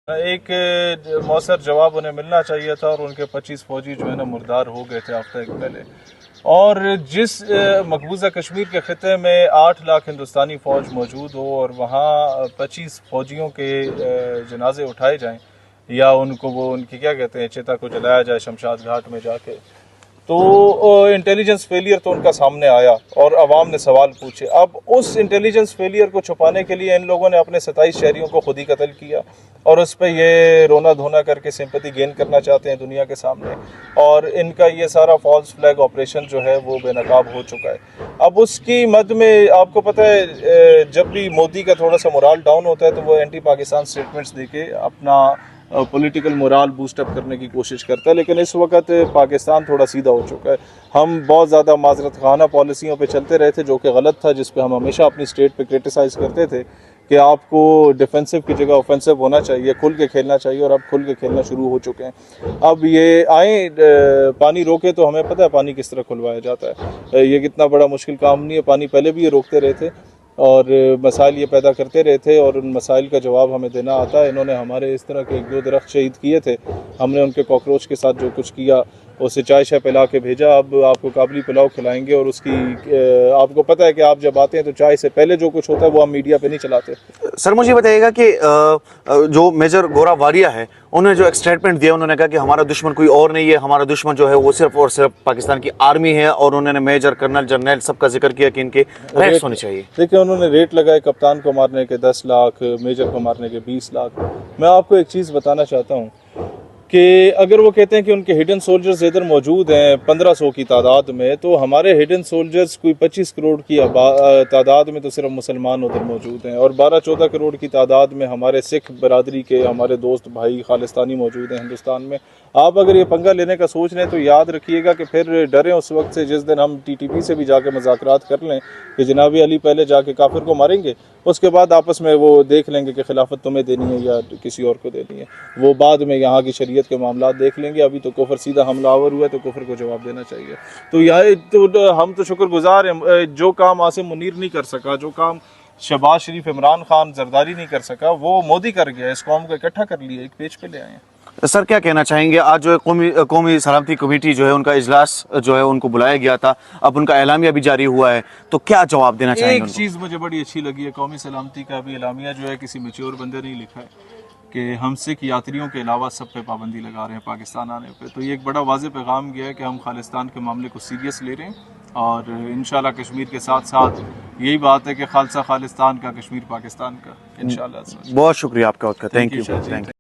ایک مؤثر جواب انہیں ملنا چاہیے تھا اور ان کے 25 فوجی جو ہے نا مردار ہو گئے تھے ہفتہ ایک پہلے. اور جس مقبوضہ کشمیر کے خطے میں 8 لاکھ ہندوستانی فوج موجود ہو اور وہاں 25 فوجیوں کے جنازے اٹھائے جائیں یا ان کو وہ ان کی کیا کہتے ہیں چتا کو جلایا جائے شمشاد گھاٹ میں جا کے, تو انٹیلیجنس فیلئر تو ان کا سامنے آیا اور عوام نے سوال پوچھے. اب اس انٹیلیجنس فیلئر کو چھپانے کے لیے ان لوگوں نے اپنے 27 شہریوں کو خود ہی قتل کیا اور اس پہ یہ رونا دھونا کر کے سمپتی گین کرنا چاہتے ہیں دنیا کے سامنے, اور ان کا یہ سارا فالس فلیگ آپریشن جو ہے وہ بے نقاب ہو چکا ہے. اب اس کی مد میں آپ کو پتہ ہے جب بھی مودی کا تھوڑا سا مورال ڈاؤن ہوتا ہے تو وہ اینٹی پاکستان سٹیٹمنٹس دے کے اپنا پولیٹیکل مورال بوسٹ اپ کرنے کی کوشش کرتا ہے, لیکن اس وقت پاکستان تھوڑا سیدھا ہو چکا ہے. ہم بہت زیادہ معذرت خانہ پالیسیوں پہ چلتے رہے تھے جو کہ غلط تھا, جس پہ ہم ہمیشہ اپنی اسٹیٹ پہ کرٹیسائز کرتے تھے کہ آپ کو ڈیفینسو کی جگہ اوفینسو ہونا چاہیے, کھل کے کھیلنا چاہیے, اور اب کھل کے کھیلنا شروع ہو چکے ہیں. اب یہ آئیں پانی روکے تو ہمیں پتہ ہے پانی کس طرح کھلوایا جاتا ہے, یہ کتنا بڑا مشکل کام نہیں ہے. پانی پہلے بھی یہ روکتے رہے تھے اور مسائل یہ پیدا کرتے رہے تھے اور ان مسائل کا جواب ہمیں دینا آتا ہے. انہوں نے ہمارے اس طرح کے 1-2 درخت شہید کیے تھے, ہم نے ان کے کاکروچ کے ساتھ جو کچھ کیا اسے چائے شائے پلا کے بھیجا. اب آپ کو قابلی پلاؤ کھلائیں گے, اور اس کی آپ کو پتہ ہے کہ آپ جب آتے ہیں تو چائے سے پہلے جو کچھ ہوتا ہے وہ ہم میڈیا پہ نہیں چلاتے. سر مجھے بتائیے گا کہ جو میجر گورا واریہ ہے انہوں نے جو ایک اسٹیٹمنٹ دیا, انہوں نے کہا کہ ہمارا دشمن کوئی اور نہیں ہے, ہمارا دشمن جو ہے وہ صرف اور صرف پاکستان کی آرمی ہے, اور انہوں نے میجر کرنل جرنیل سب کا ذکر کیا کہ ان کے ریٹس ہونے چاہیے. دیکھیں انہوں نے ریٹ لگائے کپتان کو مارنے کے 10 لاکھ, میجر کو مارنے کے 20 لاکھ. میں آپ کو ایک چیز بتانا چاہتا ہوں کہ اگر وہ کہتے ہیں کہ ان کے ہڈن سولجرز ادھر موجود ہیں 1500 کی تعداد میں, تو ہمارے ہڈن سولجرز کوئی 25 کروڑ کی تعداد میں تو صرف مسلمان ادھر موجود ہیں, اور 12-14 کروڑ کی تعداد میں ہمارے سکھ برادری کے ہمارے دوست بھائی خالستانی موجود ہیں ہندوستان میں. آپ اگر یہ پنگا لینے کا سوچ رہے ہیں تو یاد رکھیے گا کہ پھر ڈریں اس وقت سے جس دن ہم TTP سے بھی جا کے مذاکرات کر لیں کہ جناب علی پہلے جا کے کافر کو ماریں گے, اس کے بعد آپس میں وہ دیکھ لیں گے کہ خلافت تمہیں دینی ہے یا کسی اور کو دینی ہے, وہ بعد میں یہاں کی شریعت کے معاملات دیکھ لیں گے. ابھی تو کفر سیدھا حملہ آور ہوا ہے تو کفر کو جواب دینا چاہیے. تو ہم تو شکر گزار ہیں, جو کام عاصم منیر نہیں کر سکا, جو کام شہباز شریف عمران خان زرداری نہیں کر سکا, وہ مودی کر گیا, اس قوم کو اکٹھا کر لیا, ایک پیج پہ لے آئے ہیں. سر کیا کہنا چاہیں گے, آج جو ہے قومی سلامتی کمیٹی جو ہے ان کا اجلاس جو ہے ان کو بلایا گیا تھا, اب ان کا اعلامیہ بھی جاری ہوا ہے, تو کیا جواب دینا چاہیں گے؟ ایک چیز مجھے بڑی اچھی لگی ہے, قومی سلامتی کا بھی اعلامیہ جو ہے کسی میچور بندے نے لکھا ہے کہ ہم سکھ یاتریوں کے علاوہ سب پہ پابندی لگا رہے ہیں پاکستان آنے پہ. تو یہ ایک بڑا واضح پیغام گیا ہے کہ ہم خالستان کے معاملے کو سیریس لے رہے ہیں, اور انشاءاللہ کشمیر کے ساتھ ساتھ یہی بات ہے کہ خالصہ خالستان کا, کشمیر پاکستان کا انشاءاللہ. بہت شکریہ آپ کا, تھینک یو.